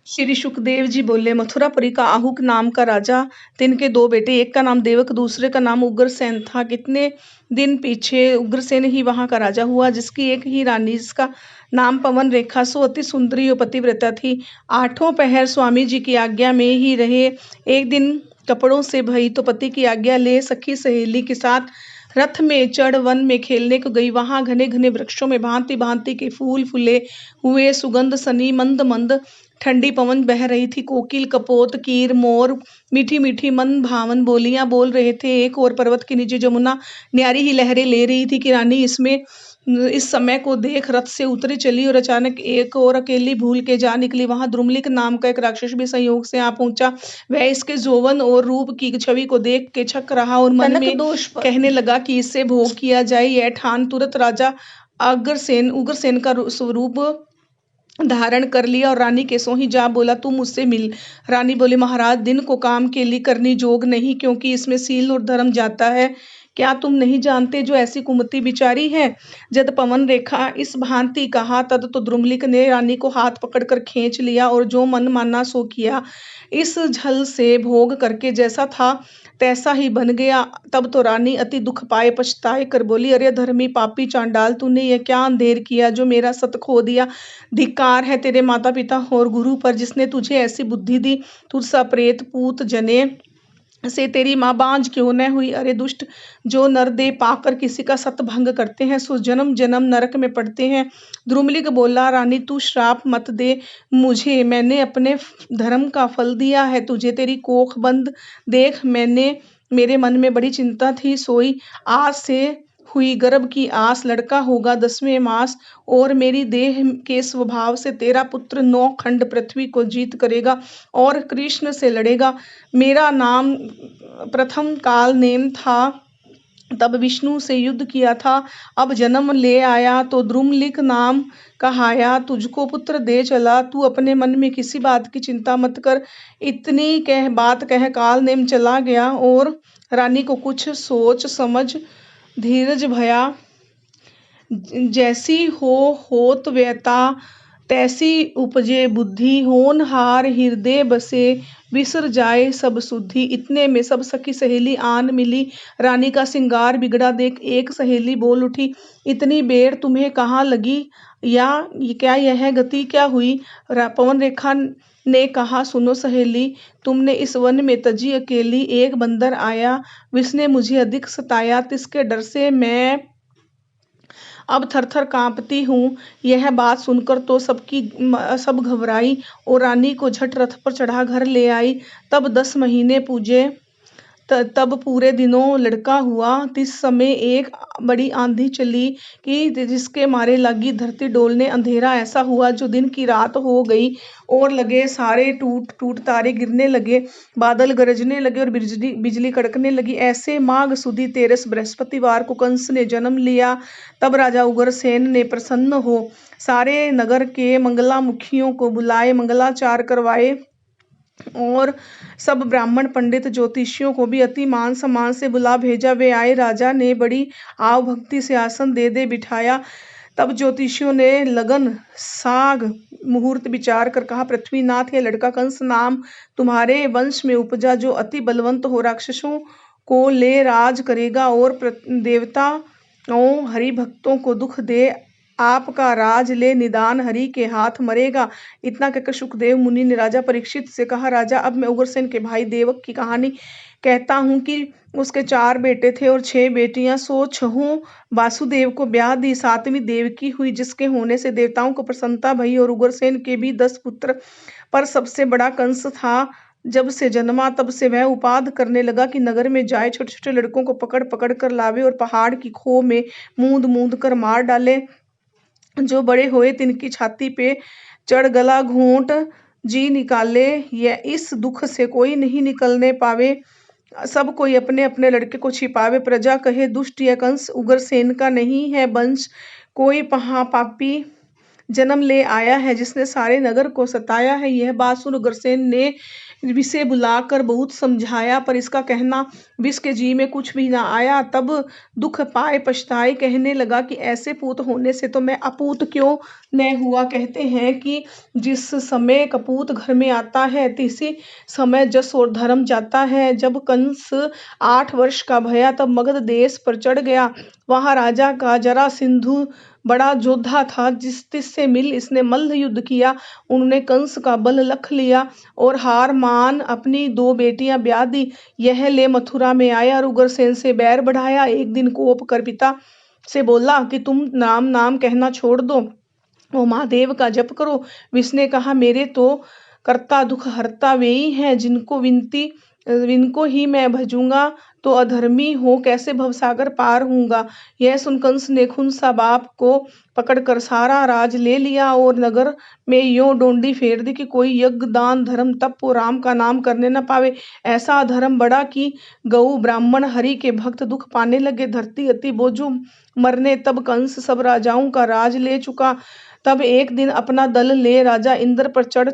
श्री सुखदेव जी बोले, मथुरापुरी का आहूक नाम का राजा, तिनके दो बेटे, एक का नाम देवक, दूसरे का नाम उग्रसेन था। कितने दिन पीछे उग्रसेन ही वहां का राजा हुआ, जिसकी एक ही रानी, जिसका नाम पवन रेखा, सो अति सुंदरी और पतिव्रता थी। आठों पहर स्वामी जी की आज्ञा में ही रहे। एक दिन कपड़ों से भई तो पति की आज्ञा ले सखी सहेली के साथ रथ में चढ़ वन में खेलने को गई। वहां घने घने वृक्षों में भांति भांति के फूल फूले हुए, सुगंध सनी मंद मंद ठंडी पवन बह रही थी। कोकिल, कपोत, कीर, मोर मीठी मीठी मन भावन बोलियां बोल रहे थे। एक और पर्वत के नीचे जमुना न्यारी ही लहरें ले रही थी कि रानी इसमें इस समय को देख रथ से उतरी चली और अचानक एक और अकेली भूल के जा निकली। वहां द्रुमलिक नाम का एक राक्षस भी संयोग से आ पहुंचा। वह इसके यौवन और रूप की छवि को देख के छक रहा और मन में कहने लगा कि इससे भोग किया जाए। यह ठान तुरंत राजा उग्रसेन का स्वरूप धारण कर लिया और रानी के सो ही जा बोला, तू मुझसे मिल। रानी बोली, महाराज, दिन को काम के लिए करनी जोग नहीं, क्योंकि इसमें सील और धर्म जाता है। क्या तुम नहीं जानते जो ऐसी कुमति बिचारी है? जद पवन रेखा इस भांति कहा, तद तो द्रुमलिक ने रानी को हाथ पकड़कर खींच लिया और जो मन माना सो किया। इस झल से भोग करके जैसा था तैसा ही बन गया। तब तो रानी अति दुख पाए पछताए कर बोली, अरे धर्मी पापी चांडाल, तूने यह क्या अंधेर किया जो मेरा सत खो दिया। धिक्कार है तेरे माता पिता और गुरु पर, जिसने तुझे ऐसी बुद्धि दी। तुझसा प्रेत पूत जने से तेरी माँ बांझ क्यों न हुई। अरे दुष्ट, जो नर दे पाकर किसी का सत भंग करते हैं सो जन्म जन्म नरक में पड़ते हैं। द्रुमलिक बोला, रानी तू श्राप मत दे मुझे, मैंने अपने धर्म का फल दिया है तुझे। तेरी कोख बंद देख, मेरे मन में बड़ी चिंता थी, सोई आज से हुई गर्भ की आस। लड़का होगा 10वें मास और मेरी देह के स्वभाव से तेरा पुत्र 9 खंड पृथ्वी को जीत करेगा और कृष्ण से लड़ेगा। मेरा नाम प्रथम काल नेम था, तब विष्णु से युद्ध किया था। अब जन्म ले आया तो द्रुमलिक नाम कहाया, तुझको पुत्र दे चला। तू अपने मन में किसी बात की चिंता मत कर। इतनी बात कह काल नेम चला गया और रानी को कुछ सोच समझ धीरज भया। जैसी होत व्यथा तैसी उपजे बुद्धि, होनहार हृदय बसे विसर जाए सब सुद्धि। इतने में सब सखी सहेली आन मिली। रानी का सिंगार बिगड़ा देख एक सहेली बोल उठी, इतनी बेर तुम्हें कहाँ लगी, या क्या यह गति क्या हुई? पवन रेखा ने कहा, सुनो सहेली, तुमने इस वन में तजी अकेली। एक बंदर आया, जिसने मुझे अधिक सताया, तिसके डर से मैं अब थर थर कांपती हूँ। यह बात सुनकर तो सब घबराई और रानी को झट रथ पर चढ़ा घर ले आई। तब 10 महीने पूजे, तब पूरे दिनों लड़का हुआ। तिस समय एक बड़ी आंधी चली कि जिसके मारे लगी धरती डोलने। अंधेरा ऐसा हुआ जो दिन की रात हो गई और लगे सारे टूट टूट तारे गिरने लगे, बादल गरजने लगे और बिजली कड़कने लगी। ऐसे माघ सुदी 13 बृहस्पतिवार को कंस ने जन्म लिया। तब राजा उग्रसेन ने प्रसन्न हो सारे नगर के मंगला मुखियों को बुलाए, मंगलाचार करवाए और सब ब्राह्मण पंडित ज्योतिषियों को भी अति मान सम्मान से बुला भेजा। वे आए, राजा ने बड़ी आव भक्ति से आसन दे दे बिठाया। तब ज्योतिषियों ने लगन साग मुहूर्त विचार कर कहा, पृथ्वीनाथ, यह लड़का कंस नाम तुम्हारे वंश में उपजा, जो अति बलवंत हो राक्षसों को ले राज करेगा और देवताओं हरि भक्तों को दुख दे आपका राज ले निदान हरि के हाथ मरेगा। इतना कहकर सुखदेव मुनि ने राजा परीक्षित से कहा, राजा, अब मैं उग्रसेन के भाई देवक की कहानी कहता हूँ कि उसके 4 बेटे थे और 6 बेटियां। सो 6 वासुदेव को ब्याह दी, 7वीं देवकी हुई, जिसके होने से देवताओं को प्रसन्नता भई और उग्रसेन के भी 10 पुत्र, पर सबसे बड़ा कंस था। जब से जन्मा तब से वह उपाध करने लगा कि नगर में जाए, छोटे छोटे लड़कों को पकड़ पकड़ कर लावे और पहाड़ की खो में मूंद मूंद कर मार डाले। जो बड़े हुए तिनकी छाती पे चढ़ गला घूंट जी निकाले। यह इस दुख से कोई नहीं निकलने पावे, सब कोई अपने अपने लड़के को छिपावे। प्रजा कहे, दुष्ट यह कंस उग्रसेन का नहीं है वंश, कोई पापी जन्म ले आया है, जिसने सारे नगर को सताया है। यह बात सुन उग्रसेन ने विष बुलाकर बहुत समझाया, पर इसका कहना विष के जी में कुछ भी ना आया। तब दुख पाए पछताए, कहने लगा कि ऐसे पूत होने से तो मैं अपूत क्यों न हुआ। कहते हैं कि जिस समय कपूत घर में आता है, इसी समय जस और धर्म जाता है। जब कंस 8 वर्ष का भया, तब मगध देश पर चढ़ गया। वहां राजा का जरासंधु बड़ा योद्धा था, जिससे मिल इसने मल्ल युद्ध किया। उन्होंने कंस का बल लख लिया और हार मान अपनी 2 बेटियां ब्याह दी। यह ले मथुरा में आया और उग्रसेन से बैर बढ़ाया। एक दिन कोप कर पिता से बोला कि तुम नाम कहना छोड़ दो और महादेव का जप करो। विष ने कहा, मेरे तो कर्ता दुख हरता वे ही हैं, जिनको ही मैं भजूंगा तो अधर्मी हो कैसे भवसागर पार होऊंगा। यह सुन कंस ने खुनसा बाप को पकड़कर सारा राज ले लिया और नगर में यों डोंडी फेर दी कि कोई यज्ञ दान धर्म तप और राम का नाम करने न पावे। ऐसा अधर्म बढ़ा कि गऊ ब्राह्मण हरि के भक्त दुख पाने लगे। धरती अति बोझों मरने, तब कंस सब राजाओं का राज ले चुका। तब एक दिन अपना दल ले राजा इंद्र पर चढ़